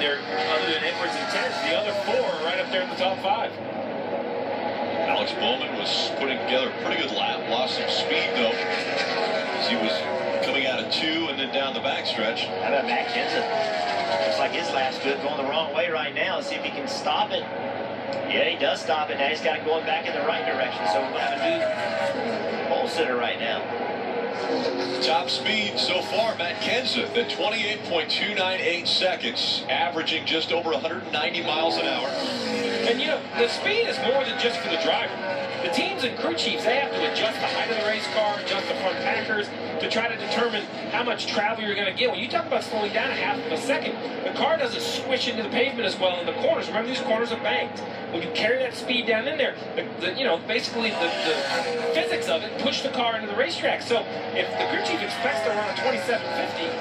there, other than Edwards and Tennis. The other four are right up there in the top 5. Alex Bowman was putting together a pretty good lap. Lost some speed, though, as he was coming out of 2 and then down the backstretch. How about Matt Kenseth? Looks like his lap's good, going the wrong way right now. Let's see if he can stop it. Yeah, he does stop it. Now he's got it going back in the right direction. So we're going to have a new pole sitter right now. Top speed so far, Matt Kenseth at 28.298 seconds, averaging just over 190 miles an hour. And, you know, the speed is more than just for the driver. The teams and crew chiefs, they have to adjust the height of the race car, adjust the front packers to try to determine how much travel you're going to get. When you talk about slowing down a half of a second, the car doesn't squish into the pavement as well in the corners. Remember, these corners are banked. When you carry that speed down in there, basically the physics of it push the car into the racetrack. So if the crew chief expects to run a 2750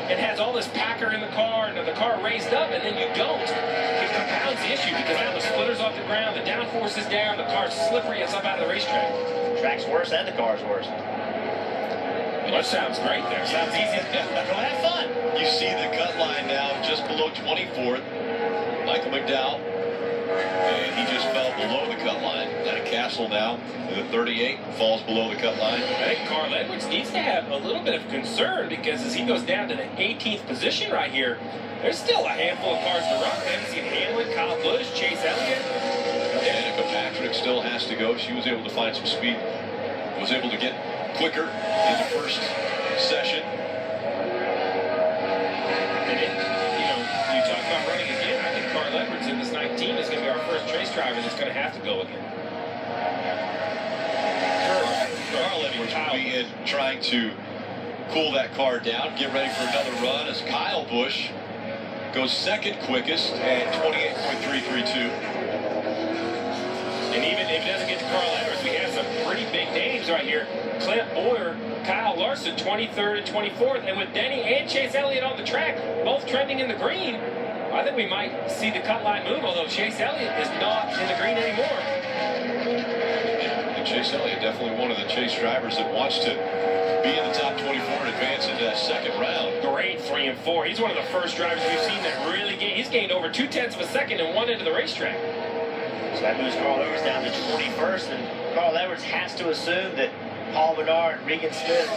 and has all this packer in the car and the car raised up, and then you don't, it compounds the issue because now the splitter's off the ground, the downforce is down, the car's slippery, it's up out of the racetrack. Track's worse and the car's worse. Well, that sounds great there. Sounds easy to do. Go have fun. You see the cut line now just below 24th. Michael McDowell, and he just fell below the cut line. Danny Castle now in the 38 falls below the cut line. I think Carl Edwards needs to have a little bit of concern because as he goes down to the 18th position right here, there's still a handful of cars to run. We haven't seen Hamlin, Kyle Busch, Chase Elliott. Danica Patrick still has to go. She was able to find some speed. Was able to get quicker in the first session. And you talk about running again. I think Carl Edwards in this 19 is going to be our first race driver that's going to have to go again. Carl Edwards will be in trying to cool that car down, get ready for another run as Kyle Busch goes second quickest at 28.332. And even if it doesn't get to Carl Edwards, we have some pretty big names right here. Clint Bowyer, Kyle Larson, 23rd and 24th. And with Denny and Chase Elliott on the track, both trending in the green, I think we might see the cut line move, although Chase Elliott is not in the green anymore. And Chase Elliott, definitely one of the Chase drivers that wants to be in the top 24 and advance into that second round. Great 3 and 4. He's one of the first drivers we've seen that really gained. He's gained over 0.2 of a second and one into the racetrack. So that moves Carl Edwards down to 21st, and Carl Edwards has to assume that Paul Menard, Regan Smith,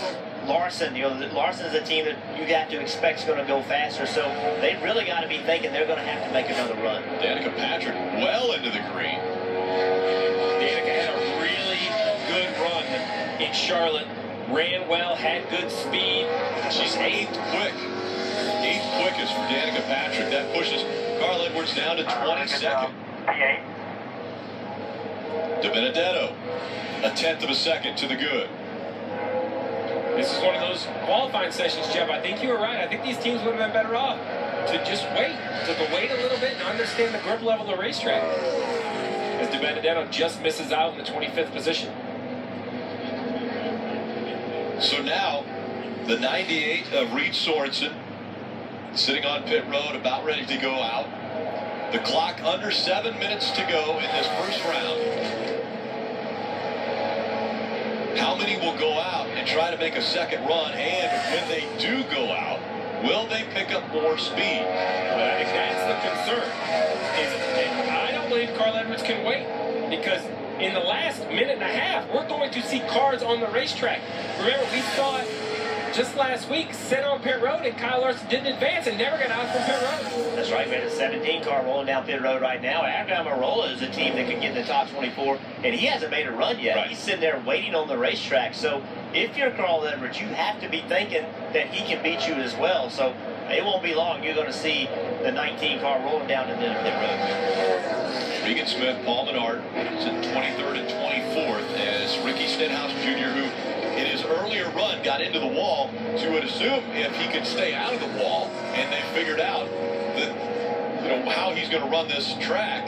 Larson, Larson's a team that you got to expect is going to go faster, so they've really got to be thinking they're going to have to make another run. Danica Patrick well into the green. Danica had a really good run in Charlotte, ran well, had good speed. She's 8th quickest for Danica Patrick. That pushes Carl Edwards down to 22nd. DiBenedetto, 1/10 of a second to the good. This is one of those qualifying sessions, Jeff. I think you were right. I think these teams would have been better off to just wait a little bit and understand the grip level of the racetrack. As DiBenedetto just misses out in the 25th position. So now, the 98 of Reed Sorensen sitting on pit road, about ready to go out. The clock under 7 minutes to go in this first round. How many will go out and try to make a second run? And when they do go out, will they pick up more speed? Well, I think that's the concern. And I don't believe Carl Edwards can wait because in the last minute and a half, we're going to see cars on the racetrack. Remember, we saw it just last week, set on pit road, and Kyle Larson didn't advance and never got out from pit road. That's right, we had a 17 car rolling down pit road right now. Alabama is a team that could get in the top 24, and he hasn't made a run yet. Right. He's sitting there waiting on the racetrack. So if you're Carl Edwards, you have to be thinking that he can beat you as well. So it won't be long. You're going to see the 19 car rolling down the pit road. Regan Smith, Paul Menard is in 23rd and 24th as Ricky Stenhouse Jr., who in his earlier run got into the wall. So you would assume if he could stay out of the wall and they figured out that, how he's going to run this track,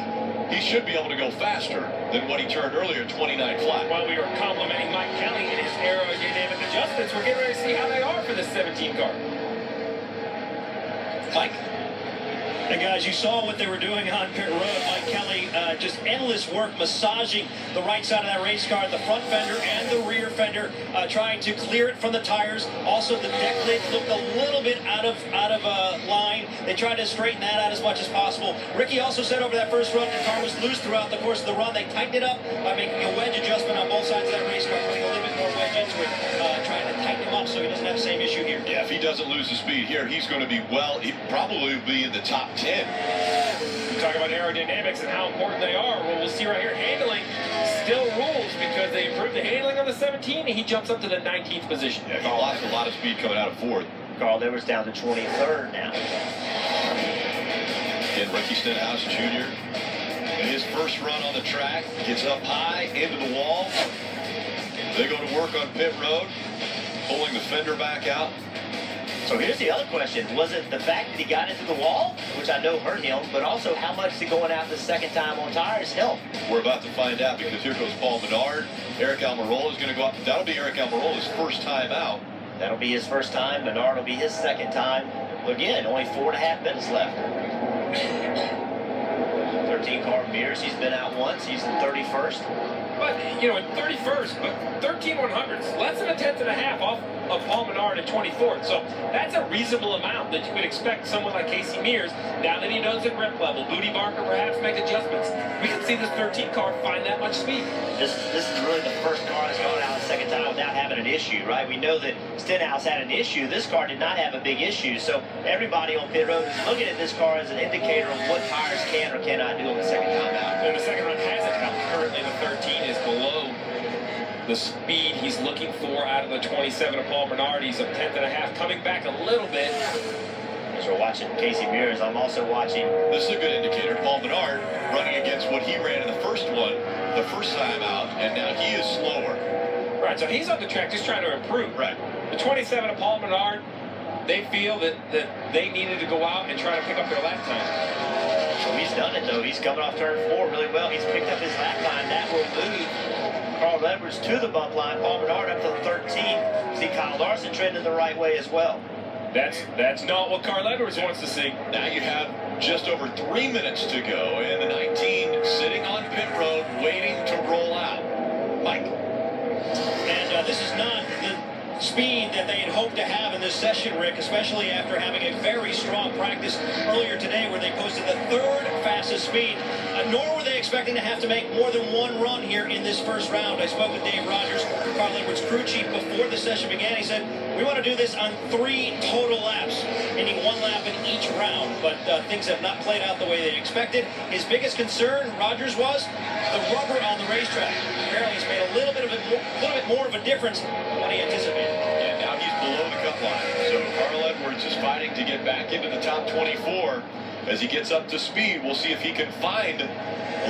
he should be able to go faster than what he turned earlier, 29 flat. While we were complimenting Mike Kelly and his aerodynamic adjustments, we're getting ready to see how they are for this 17 car. Mike? And guys, you saw what they were doing on pit road. Mike Kelly, just endless work massaging the right side of that race car, the front fender and the rear fender, trying to clear it from the tires. Also, the deck lid looked a little bit out of line. They tried to straighten that out as much as possible. Ricky also said over that first run, the car was loose throughout the course of the run. They tightened it up by making a wedge adjustment on both sides of that race car, putting a little bit more wedge into it, trying to tighten him up so he doesn't have the same issue here. Yeah, if he doesn't lose the speed here, he's going to be he'd probably be in the top 10. We talk about aerodynamics and how important they are. Well, we'll see right here, handling still rules because they improved the handling on the 17, and he jumps up to the 19th position. Yeah, he lost a lot of speed coming out of fourth. Carl Edwards down to 23rd now. Again, Ricky Stenhouse Jr. in his first run on the track, gets up high into the wall. They go to work on pit road, pulling the fender back out. So here's the other question. Was it the fact that he got into the wall, which I know hurt him, but also how much did going out the second time on tires help? We're about to find out because here goes Paul Menard. Eric Almirola is going to go out. That'll be Eric Almirola's first time out. That'll be his first time. Menard will be his second time. Again, only 4.5 minutes left. 13 car Mears. He's been out once. He's in 31st. But, you know, in 31st, but 13 100ths, less than a tenth and a half off of Paul Menard at 24th. So that's a reasonable amount that you would expect someone like Casey Mears, now that he knows at rep level. Booty Barker perhaps make adjustments. We can see this 13 car find that much speed. This is really the first car that's gone out the second time without having an issue, right? We know that Stenhouse had an issue. This car did not have a big issue. So everybody on pit road is looking at this car as an indicator of what tires can or cannot do on the second time out. And the second run hasn't helped. Currently the 13 is below the speed he's looking for out of the 27 of Paul Menard. He's a tenth and a half, coming back a little bit. As we're watching Casey Mears, I'm also watching. This is a good indicator. Paul Menard running against what he ran in the first one, the first time out, and now he is slower. Right, so he's on the track just trying to improve. Right. The 27 of Paul Menard, they feel that they needed to go out and try to pick up their lap time. So he's done it, though. He's coming off turn 4 really well. He's picked up his lap time. That will move Carl Edwards to the bump line. Paul Menard up to the 13. See Kyle Larson trending the right way as well. That's not what Carl Edwards wants to see. Now you have just over 3 minutes to go, and the 19 sitting on pit road waiting to roll out. Mike. And this is not the speed that they had hoped to have in this session, Rick, especially after having a very strong practice earlier today where they posted the 3rd fastest speed. Nor were they expecting to have to make more than one run here in this first round. I spoke with Dave Rogers, Carl Edwards' crew chief, before the session began. He said, we want to do this on 3 total laps, meaning 1 lap in each round. But things have not played out the way they expected. His biggest concern, Rogers, was the rubber on the racetrack. Apparently it's made a little bit more of a difference than what he anticipated. And now he's below the cut line. So Carl Edwards is fighting to get back into the top 24. As he gets up to speed, we'll see if he can find a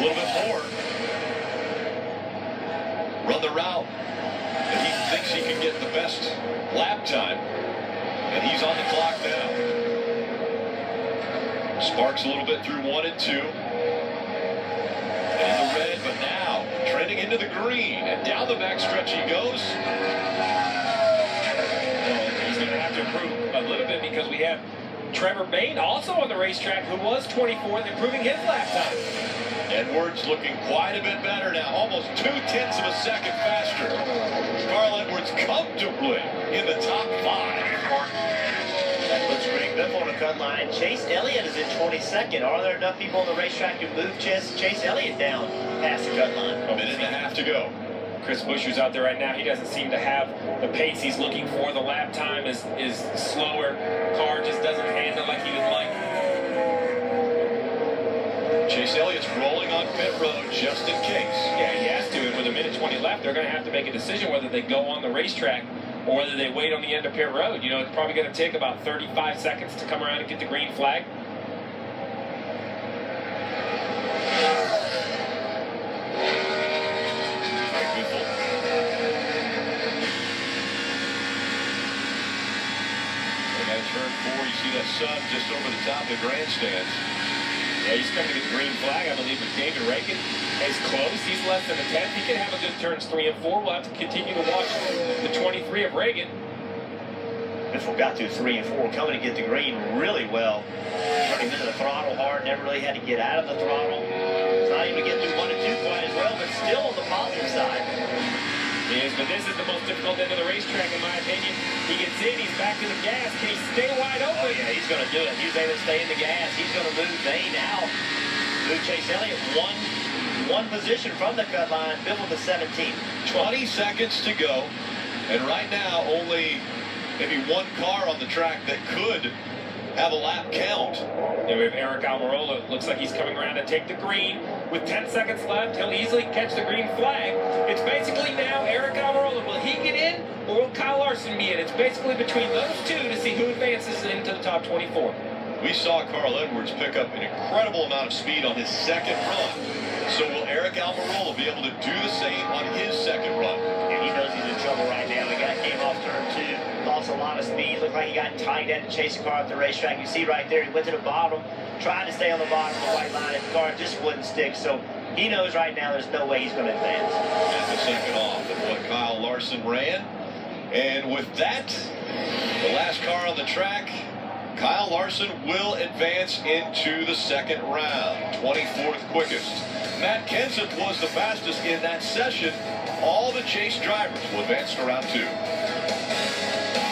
little bit more. Run the route. And he thinks he can get the best lap time. And he's on the clock now. Sparks a little bit through 1 and 2. And in the red, but now trending into the green. And down the backstretch he goes. Well, he's going to have to improve a little bit because we have Trevor Bayne also on the racetrack, who was 24th, improving his lap time. Edwards looking quite a bit better now, almost 0.2 of a second faster. Carl Edwards comfortably in the top 5. That puts Greg Biff on the cut line. Chase Elliott is in 22nd. Are there enough people on the racetrack to move Chase Elliott down past the cut line? A minute and a half to go. Chris Buescher's out there right now. He doesn't seem to have the pace he's looking for. The lap time is slower. Car just doesn't handle like he would like. Chase Elliott's rolling on pit road just in case. Yeah, he has to. And with 1:20 left, they're going to have to make a decision whether they go on the racetrack or whether they wait on the end of pit road. You know, it's probably going to take about 35 seconds to come around and get the green flag. Turn 4, you see that sun just over the top of the grandstands. Yeah, he's coming to get the green flag, I believe, but David Ragan is close. He's less than a tenth. He can have a good turns 3 and 4. We'll have to continue to watch the 23 of Ragan. Biffle got through 3 and 4, coming to get the green really well. Turning into the throttle never really had to get out of the throttle. It's not even get through 1 and 2 quite as well, but still on the positive side. Yes, but this is the most difficult end of the racetrack, in my opinion. He gets in, he's back to the gas. Can he stay wide open? Oh, yeah, he's going to do it. He's able to stay in the gas. He's going to move Dane out. Move Chase Elliott one position from the cut line, Biffle to 17. 20 seconds to go. And right now, only maybe one car on the track that could have a lap count. And we have Eric Almirola. Looks like he's coming around to take the green. With 10 seconds left, he'll easily catch the green flag. It's basically now Eric Almirola. Will he get in or will Kyle Larson be in? It's basically between those two to see who advances into the top 24. We saw Carl Edwards pick up an incredible amount of speed on his second run. So will Eric Almirola be able to do the same on his second run? And he knows he's in trouble right now. The guy came off turn 2, lost a lot of speed. Looked like he got tight at to chase a car up the racetrack. You see right there, he went to the bottom, tried to stay on the bottom of the white line, and the car just wouldn't stick. So he knows right now there's no way he's going to advance. And the second off of what Kyle Larson ran. And with that, the last car on the track, Kyle Larson will advance into the second round, 24th quickest. Matt Kenseth was the fastest in that session. All the Chase drivers will advance to round 2.